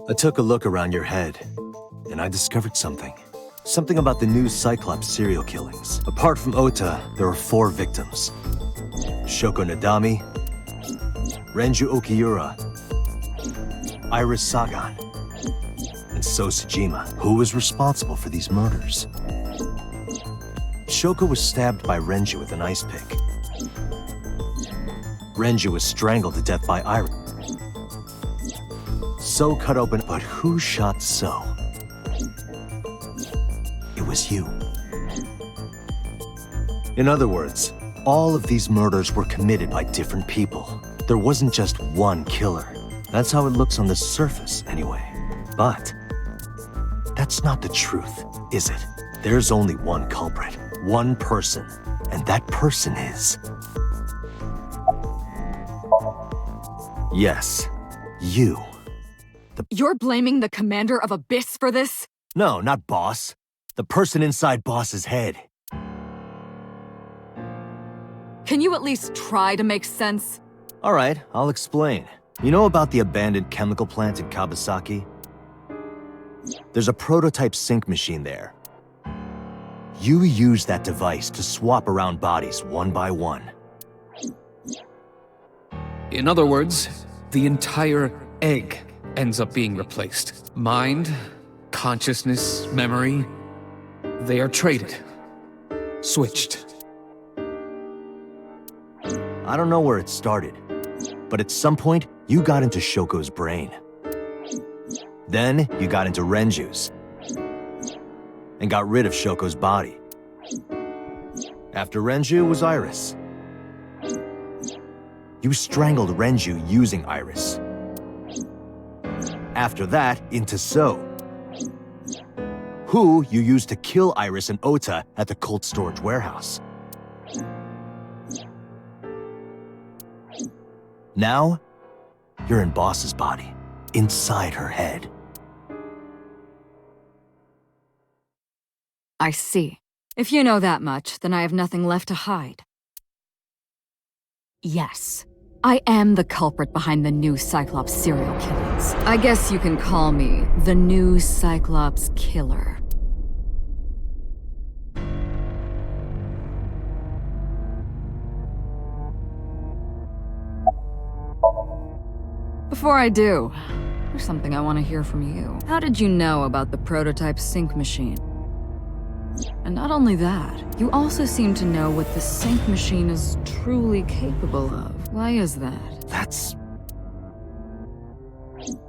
I took a look around your head, and I discovered something. Something about the new Cyclops serial killings. Apart from Ota, there are 4 victims. Shoko Nadami, Renju Okiura, Iris Sagan, and So Sejima. Who was responsible for these murders? Shoko was stabbed by Renju with an ice pick. Renju was strangled to death by Iris. So cut open, but who shot So? It was you. In other words, all of these murders were committed by different people. There wasn't just one killer. That's how it looks on the surface, anyway. But that's not the truth, is it? There's only one culprit, one person, and that person is... Yes, you. You're blaming the commander of Abyss for this? No, not Boss. The person inside Boss's head. Can you at least try to make sense? All right, I'll explain. You know about the abandoned chemical plant in Kawasaki? There's a prototype sync machine there. You use that device to swap around bodies one by one. In other words, the entire egg ends up being replaced. Mind, consciousness, memory, they are traded. Switched. I don't know where it started, but at some point, you got into Shoko's brain. Then, you got into Renju's, and got rid of Shoko's body. After Renju was Iris. You strangled Renju using Iris. After that, into So, who you used to kill Iris and Ota at the cold storage warehouse. Now, you're in Boss's body, inside her head. I see. If you know that much, then I have nothing left to hide. Yes, I am the culprit behind the new Cyclops serial killings. I guess you can call me the new Cyclops killer. Before I do, there's something I want to hear from you. How did you know about the prototype sync machine? And not only that, you also seem to know what the sync machine is truly capable of. Why is that? That's...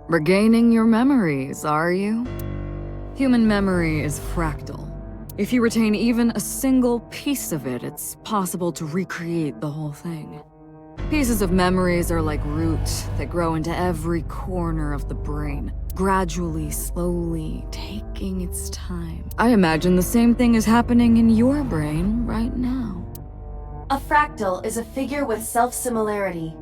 Regaining your memories, are you? Human memory is fractal. If you retain even a single piece of it, it's possible to recreate the whole thing. Pieces of memories are like roots that grow into every corner of the brain, gradually, slowly, taking its time. I imagine the same thing is happening in your brain right now. A fractal is a figure with self-similarity.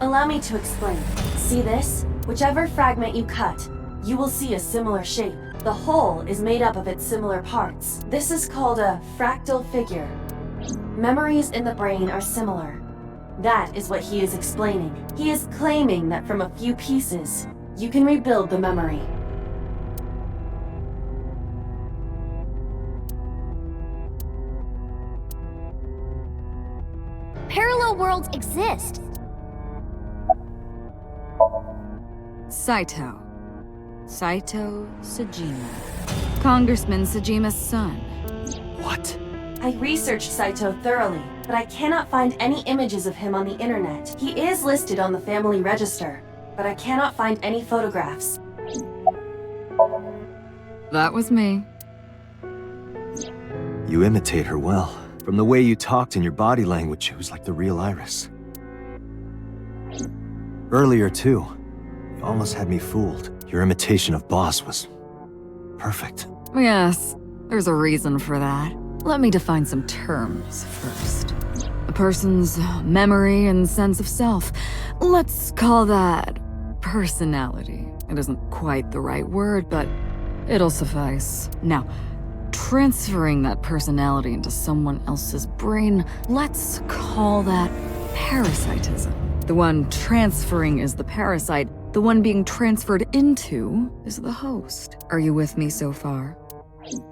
Allow me to explain. See this? Whichever fragment you cut, you will see a similar shape. The whole is made up of its similar parts. This is called a fractal figure. Memories in the brain are similar. That is what he is explaining. He is claiming that from a few pieces, you can rebuild the memory. Parallel worlds exist. Saito Sejima. Congressman Sejima's son. What? I researched Saito thoroughly, but I cannot find any images of him on the internet. He is listed on the family register, but I cannot find any photographs. That was me. You imitate her well. From the way you talked and your body language, it was like the real Iris. Earlier, too, you almost had me fooled. Your imitation of Boss was perfect. Yes, there's a reason for that. Let me define some terms first. A person's memory and sense of self. Let's call that personality. It isn't quite the right word, but it'll suffice. Now, transferring that personality into someone else's brain, let's call that parasitism. The one transferring is the parasite, The one being transferred into is the host. Are you with me so far?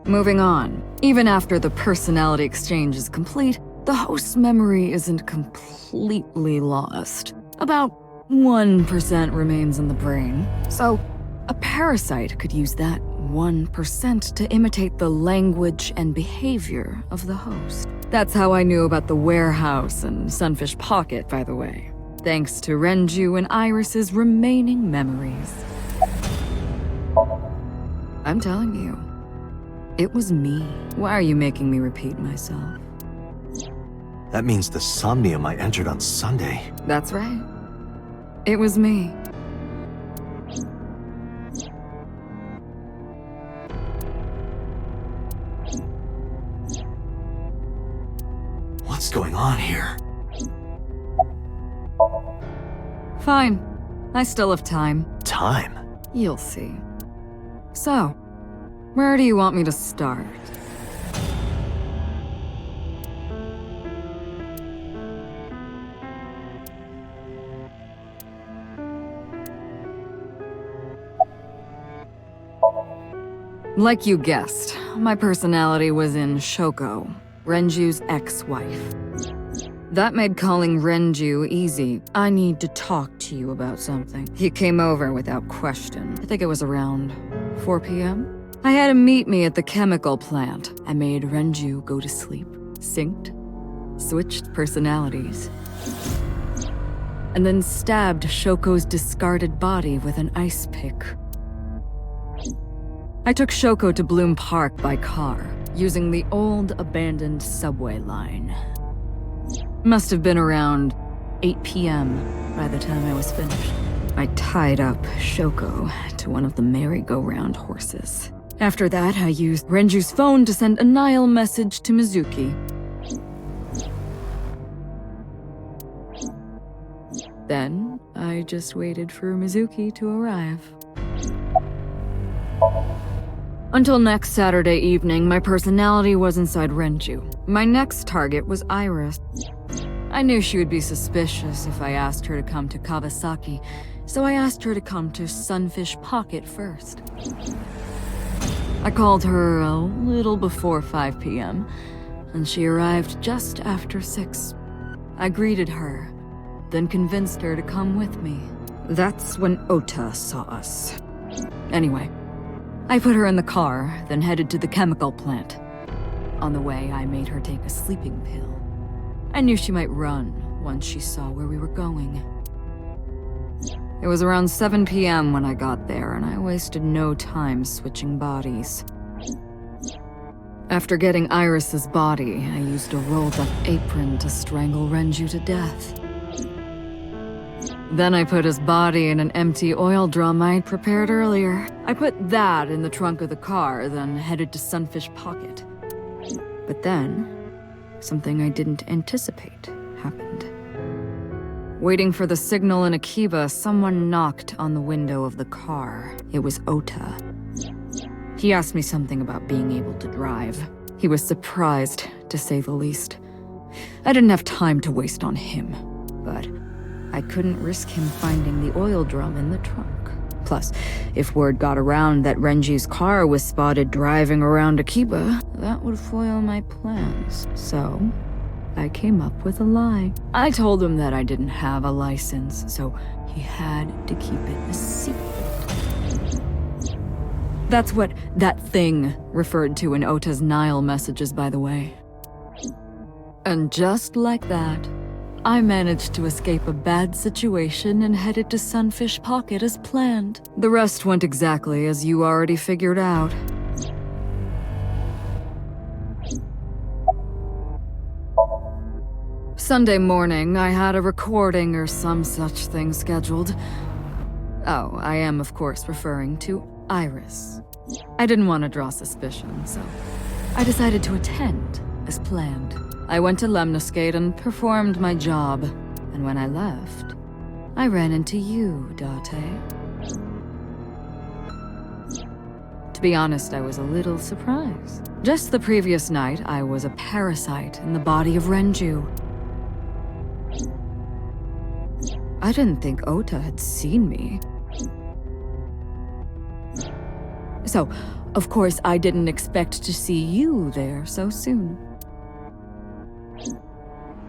Moving on. Even after the personality exchange is complete, the host's memory isn't completely lost. About 1% remains in the brain. So, a parasite could use that 1% to imitate the language and behavior of the host. That's how I knew about the warehouse and Sunfish Pocket, by the way. Thanks to Renju and Iris's remaining memories. I'm telling you, it was me. Why are you making me repeat myself? That means the Somnium I entered on Sunday. That's right. It was me. What's going on here? Fine. I still have time. Time? You'll see. So, where do you want me to start? Like you guessed, my personality was in Shoko, Renju's ex-wife. That made calling Renju easy. I need to talk to you about something. He came over without question. I think it was around 4 p.m. I had him meet me at the chemical plant. I made Renju go to sleep, synced, switched personalities, and then stabbed Shoko's discarded body with an ice pick. I took Shoko to Bloom Park by car, using the old abandoned subway line. Must have been around 8 p.m. by the time I was finished. I tied up Shoko to one of the merry-go-round horses. After that, I used Renju's phone to send a Nile message to Mizuki. Then, I just waited for Mizuki to arrive. Until next Saturday evening, my personality was inside Renju. My next target was Iris. I knew she would be suspicious if I asked her to come to Kawasaki, so I asked her to come to Sunfish Pocket first. I called her a little before 5 p.m., and she arrived just after 6. I greeted her, then convinced her to come with me. That's when Ota saw us. Anyway, I put her in the car, then headed to the chemical plant. On the way, I made her take a sleeping pill. I knew she might run once she saw where we were going. It was around 7 p.m. when I got there, and I wasted no time switching bodies. After getting Iris's body, I used a rolled-up apron to strangle Renju to death. Then I put his body in an empty oil drum I'd prepared earlier. I put that in the trunk of the car, then headed to Sunfish Pocket. But then, something I didn't anticipate happened. Waiting for the signal in Akiba, someone knocked on the window of the car. It was Ota. He asked me something about being able to drive. He was surprised, to say the least. I didn't have time to waste on him, but I couldn't risk him finding the oil drum in the trunk. Plus, if word got around that Renji's car was spotted driving around Akiba, that would foil my plans. So, I came up with a lie. I told him that I didn't have a license, so he had to keep it a secret. That's what that thing referred to in Ota's Nile messages, by the way. And just like that, I managed to escape a bad situation and headed to Sunfish Pocket as planned. The rest went exactly as you already figured out. Sunday morning, I had a recording or some such thing scheduled. Oh, I am of course referring to Iris. I didn't want to draw suspicion, so I decided to attend as planned. I went to Lemniscate and performed my job, and when I left, I ran into you, Date. To be honest, I was a little surprised. Just the previous night, I was a parasite in the body of Renju. I didn't think Ota had seen me. So, of course, I didn't expect to see you there so soon.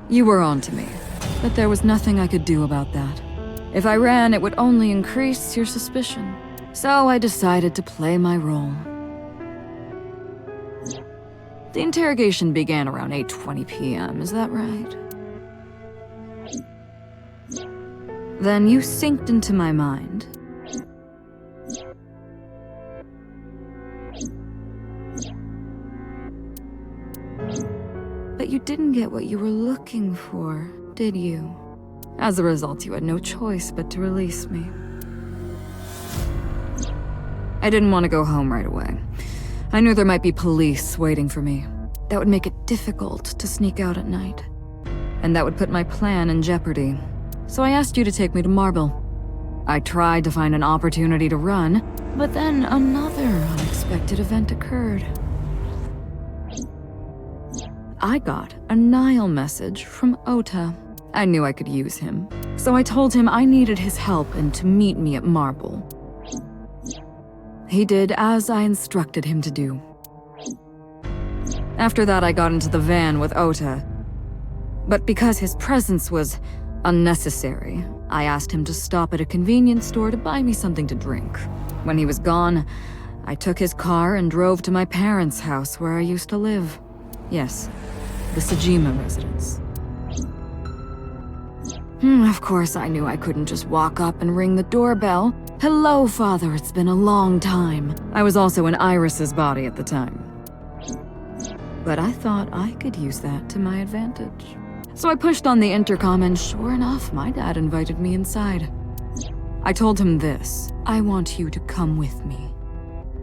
You were on to me, but there was nothing I could do about that. If I ran, it would only increase your suspicion. So I decided to play my role. The interrogation began around 8:20 p.m., is that right? Then you synced into my mind. But you didn't get what you were looking for, did you? As a result, you had no choice but to release me. I didn't want to go home right away. I knew there might be police waiting for me. That would make it difficult to sneak out at night. And that would put my plan in jeopardy. So I asked you to take me to Marble. I tried to find an opportunity to run, but then another unexpected event occurred. I got a Nile message from Ota. I knew I could use him, so I told him I needed his help and to meet me at Marble. He did as I instructed him to do. After that, I got into the van with Ota. But because his presence was unnecessary, I asked him to stop at a convenience store to buy me something to drink. When he was gone, I took his car and drove to my parents' house where I used to live. Yes, the Sejima residence. Of course, I knew I couldn't just walk up and ring the doorbell. Hello, Father, it's been a long time. I was also in Iris's body at the time. But I thought I could use that to my advantage. So I pushed on the intercom and sure enough, my dad invited me inside. I told him this: I want you to come with me.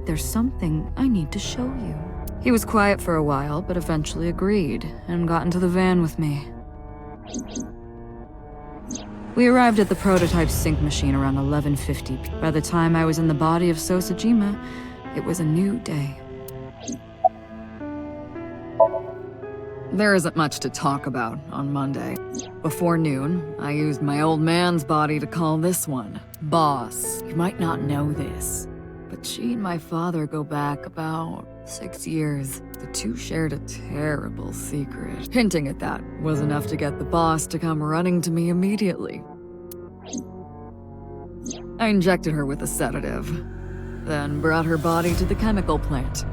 There's something I need to show you. He was quiet for a while, but eventually agreed and got into the van with me. We arrived at the prototype sync machine around 11:50. By the time I was in the body of Sosejima, it was a new day. There isn't much to talk about on Monday. Before noon, I used my old man's body to call this one Boss. You might not know this, but she and my father go back about 6 years. The two shared a terrible secret. Hinting at that was enough to get the boss to come running to me immediately. I injected her with a sedative, then brought her body to the chemical plant.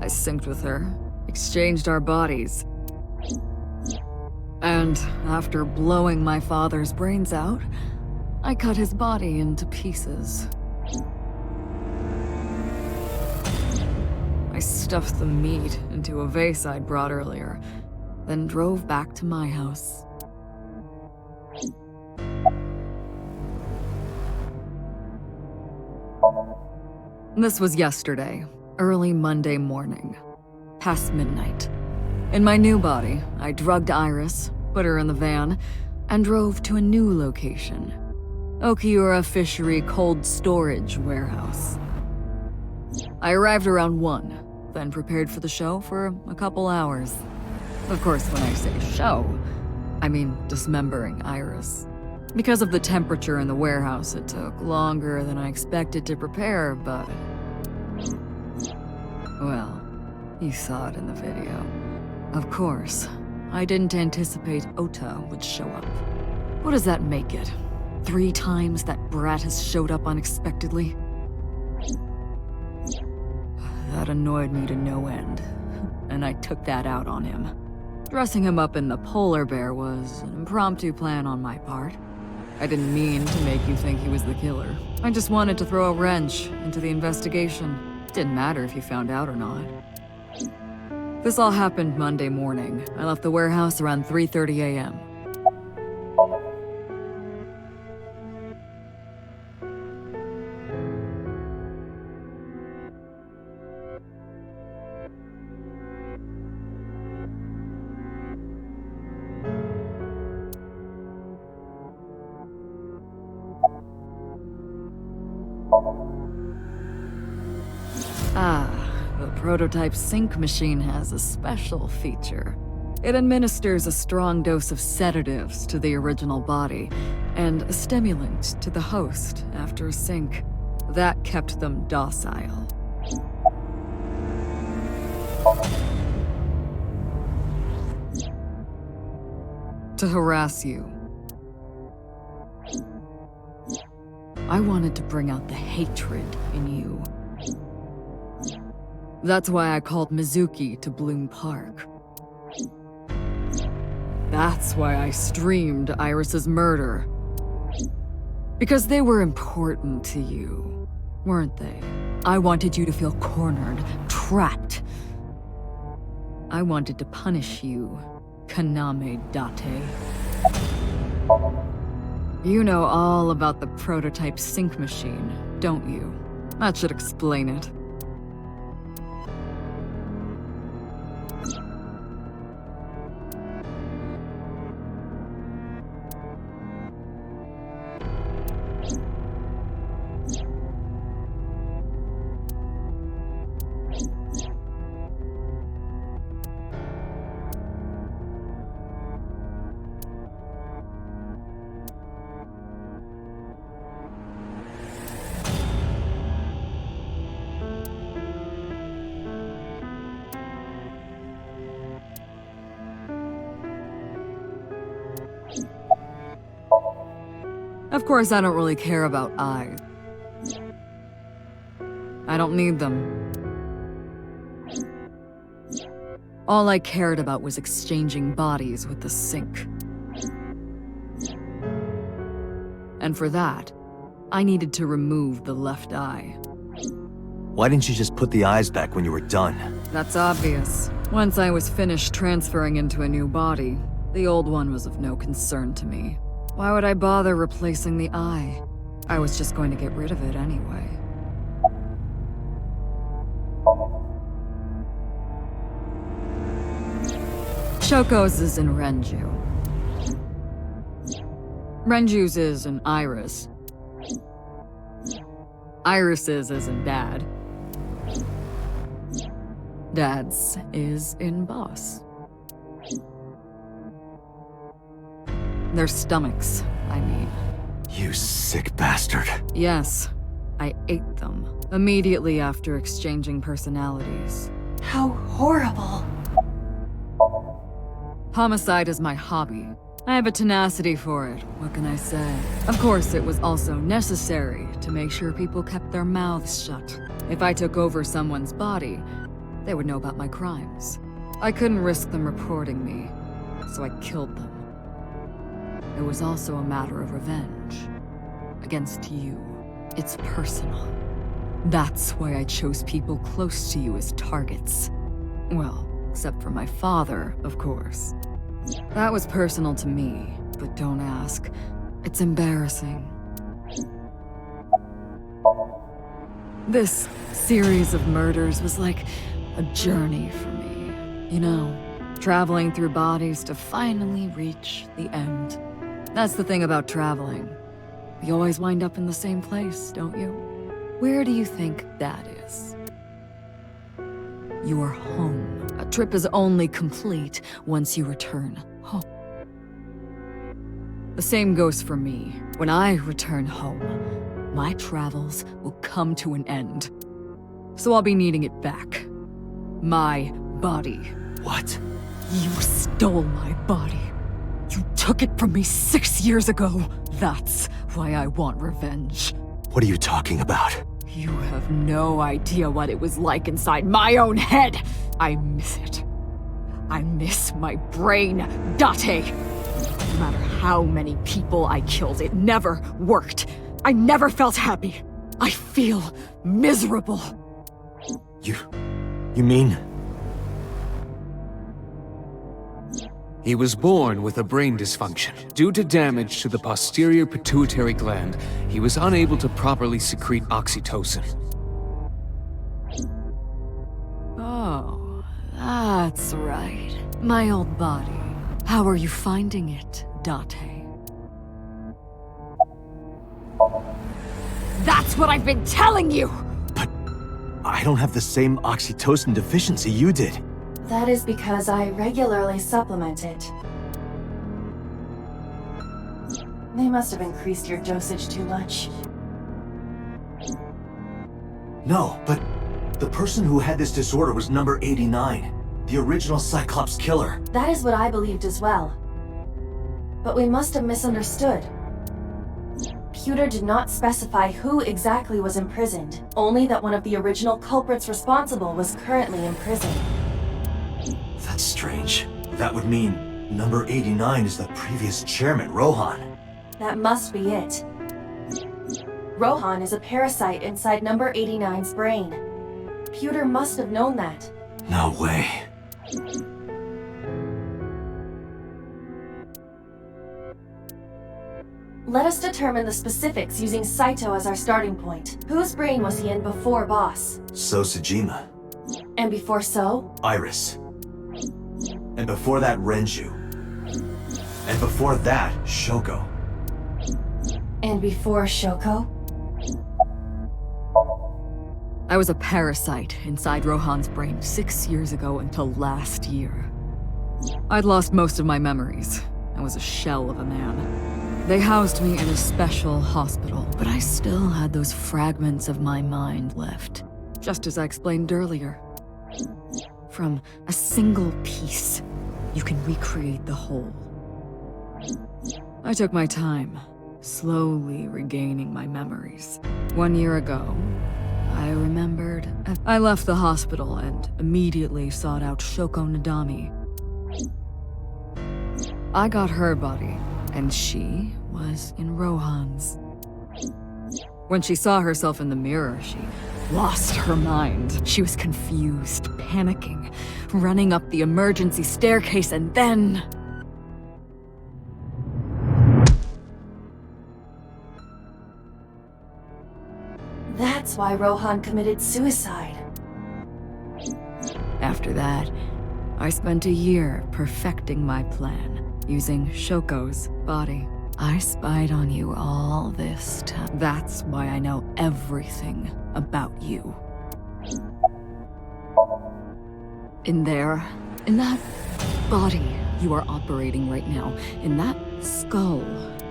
I synced with her, exchanged our bodies, and after blowing my father's brains out, I cut his body into pieces. I stuffed the meat into a vase I'd brought earlier, then drove back to my house. This was yesterday, early Monday morning, past midnight. In my new body, I drugged Iris, put her in the van, and drove to a new location, Okiura Fishery Cold Storage Warehouse. I arrived around 1, then prepared for the show for a couple hours. Of course, when I say show, I mean dismembering Iris. Because of the temperature in the warehouse, it took longer than I expected to prepare, but... well, you saw it in the video. Of course, I didn't anticipate Ota would show up. What does that make it? 3 times that brat has showed up unexpectedly? That annoyed me to no end, and I took that out on him. Dressing him up in the polar bear was an impromptu plan on my part. I didn't mean to make you think he was the killer. I just wanted to throw a wrench into the investigation. It didn't matter if you found out or not. This all happened Monday morning. I left the warehouse around 3:30 a.m. The prototype sync machine has a special feature. It administers a strong dose of sedatives to the original body, and a stimulant to the host after a sync. That kept them docile. To harass you. I wanted to bring out the hatred in you. That's why I called Mizuki to Bloom Park. That's why I streamed Iris's murder. Because they were important to you, weren't they? I wanted you to feel cornered, trapped. I wanted to punish you, Kaname Date. You know all about the prototype sync machine, don't you? That should explain it. Of course, I don't really care about eyes. I don't need them. All I cared about was exchanging bodies with the sync. And for that, I needed to remove the left eye. Why didn't you just put the eyes back when you were done? That's obvious. Once I was finished transferring into a new body, the old one was of no concern to me. Why would I bother replacing the eye? I was just going to get rid of it anyway. Shoko's is in Renju. Renju's is in Iris. Iris's is in Dad. Dad's is in Boss. Their stomachs, I mean. You sick bastard. Yes, I ate them immediately after exchanging personalities. How horrible. Homicide is my hobby. I have a tenacity for it, what can I say? Of course, it was also necessary to make sure people kept their mouths shut. If I took over someone's body, they would know about my crimes. I couldn't risk them reporting me, so I killed them. It was also a matter of revenge. Against you. It's personal. That's why I chose people close to you as targets. Well, except for my father, of course. That was personal to me, but don't ask. It's embarrassing. This series of murders was like a journey for me. You know, traveling through bodies to finally reach the end. That's the thing about traveling. You always wind up in the same place, don't you? Where do you think that is? Your home. A trip is only complete once you return home. The same goes for me. When I return home, my travels will come to an end. So I'll be needing it back. My body. What? You stole my body. You took it from me 6 years ago. That's why I want revenge. What are you talking about? You have no idea what it was like inside my own head. I miss it. I miss my brain, Date. No matter how many people I killed, it never worked. I never felt happy. I feel miserable. You mean? He was born with a brain dysfunction. Due to damage to the posterior pituitary gland, he was unable to properly secrete oxytocin. Oh, that's right. My old body. How are you finding it, Date? That's what I've been telling you! But I don't have the same oxytocin deficiency you did. That is because I regularly supplement it. They must have increased your dosage too much. No, but the person who had this disorder was number 89, the original Cyclops killer. That is what I believed as well. But we must have misunderstood. Pewter did not specify who exactly was imprisoned, only that one of the original culprits responsible was currently in prison. That's strange. That would mean number 89 is the previous chairman, Rohan. That must be it. Rohan is a parasite inside number 89's brain. Pewter must have known that. No way. Let us determine the specifics using Saito as our starting point. Whose brain was he in before Boss? So Sejima. And before So? Iris. And before that, Renju. And before that, Shoko. And before Shoko? I was a parasite inside Rohan's brain 6 years ago until last year. I'd lost most of my memories. I was a shell of a man. They housed me in a special hospital, but I still had those fragments of my mind left. Just as I explained earlier. From a single piece, you can recreate the whole. I took my time, slowly regaining my memories. 1 year ago, I remembered. I left the hospital and immediately sought out Shoko Nadami. I got her body, and she was in Rohan's. When she saw herself in the mirror, she lost her mind. She was confused, panicking, running up the emergency staircase, and then... That's why Rohan committed suicide. After that, I spent a year perfecting my plan, using Shoko's body. I spied on you all this time. That's why I know everything about you. In that body you are operating right now, in that skull,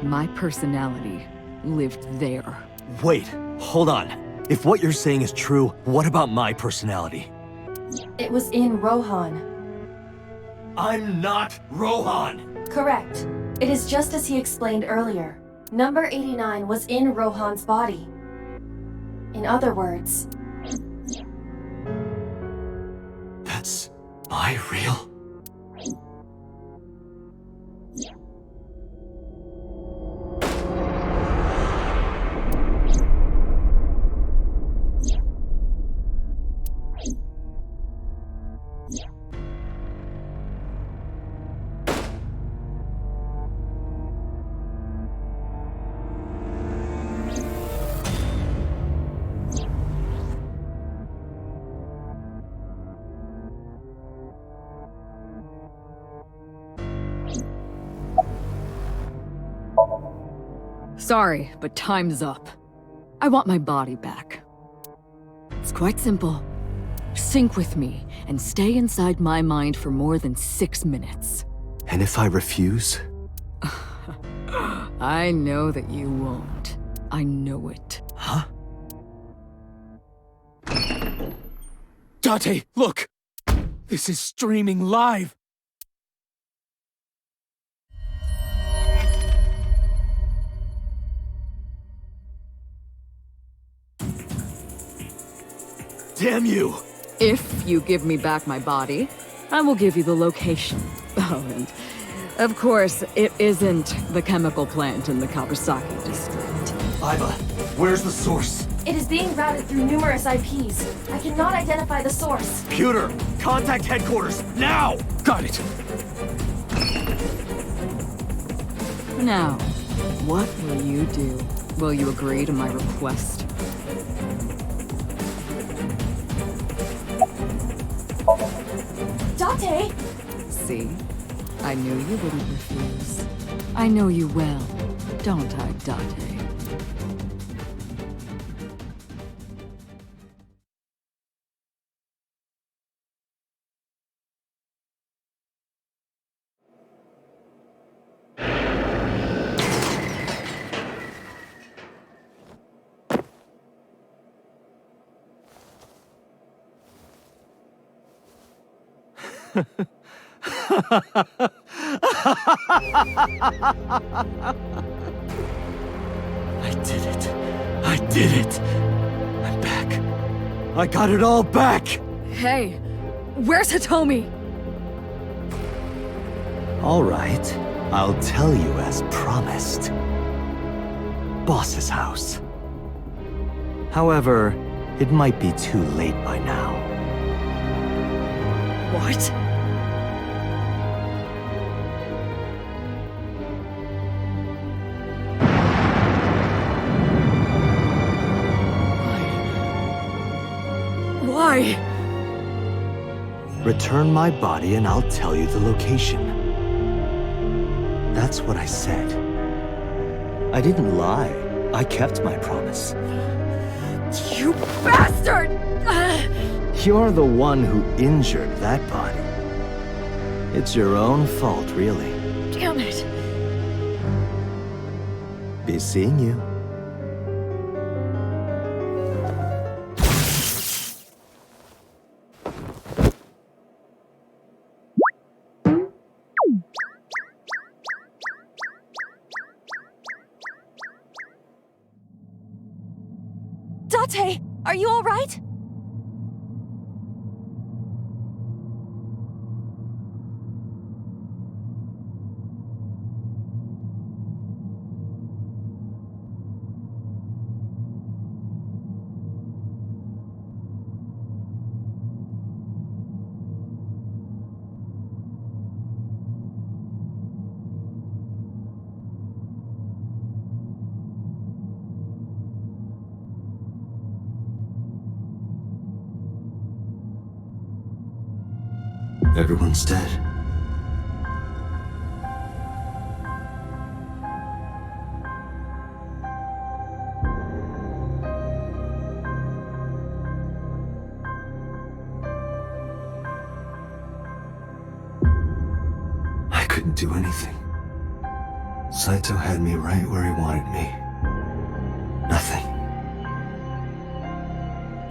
my personality lived there. Wait, hold on. If what you're saying is true, what about my personality? It was in Rohan. I'm not Rohan! Correct. It is just as he explained earlier. Number 89 was in Rohan's body. In other words... That's my real... Sorry, but time's up. I want my body back. It's quite simple. Sync with me and stay inside my mind for more than 6 minutes. And if I refuse? I know that you won't. I know it. Huh? Date, look! This is streaming live! Damn you! If you give me back my body, I will give you the location. Oh, and of course, it isn't the chemical plant in the Kawasaki district. Iva, where's the source? It is being routed through numerous IPs. I cannot identify the source. Pewter, contact headquarters, now! Got it! Now, what will you do? Will you agree to my request? Date! See? I knew you wouldn't refuse. I know you well, don't I, Date? I did it. I did it. I'm back. I got it all back! Hey, where's Hitomi? All right. I'll tell you as promised. Boss's house. However, it might be too late by now. What? Why? Return my body and I'll tell you the location. That's what I said. I didn't lie. I kept my promise. You bastard! You're the one who injured that body. It's your own fault, really. Damn it. Be seeing you. Date, are you all right? Everyone's dead. I couldn't do anything. Saito had me right where he wanted me. Nothing.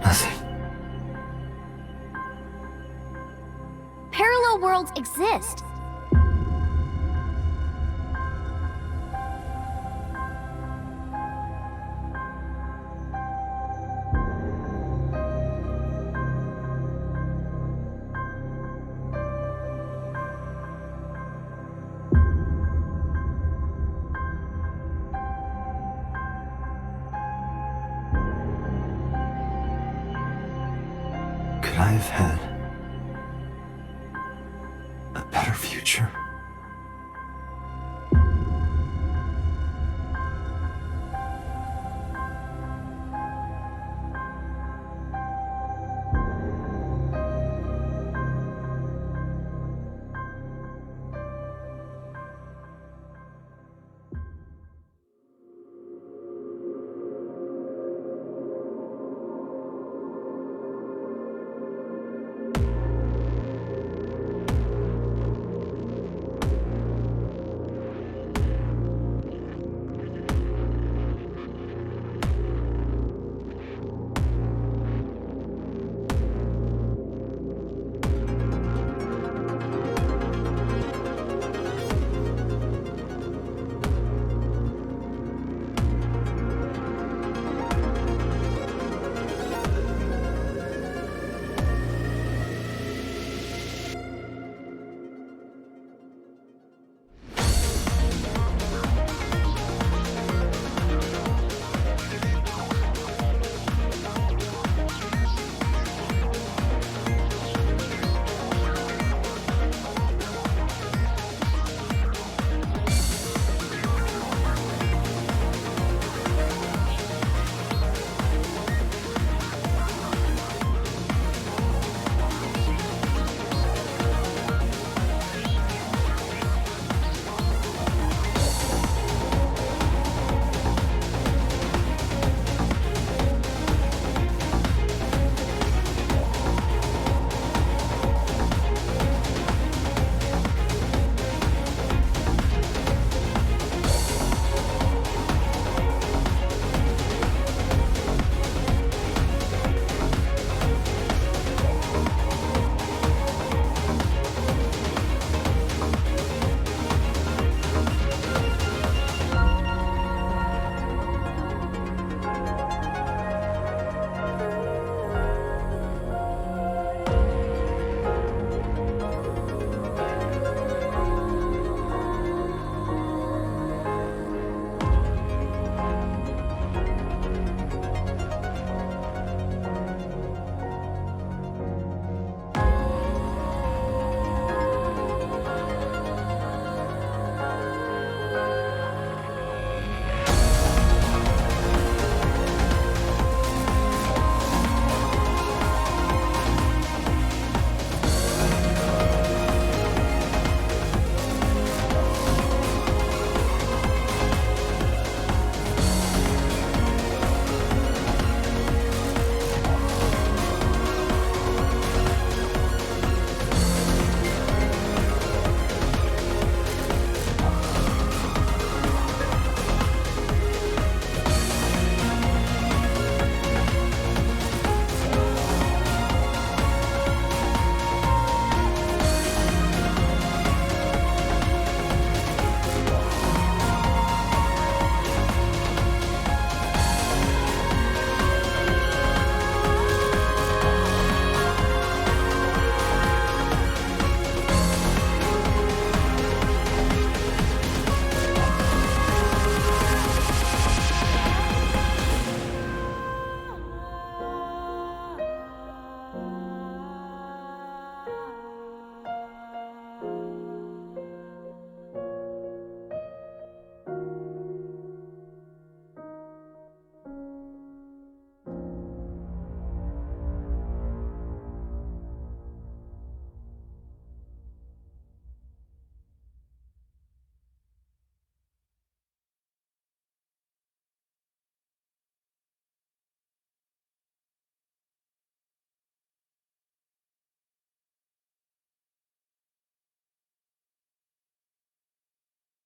Nothing. Parallel worlds exist. Could I have had a better future?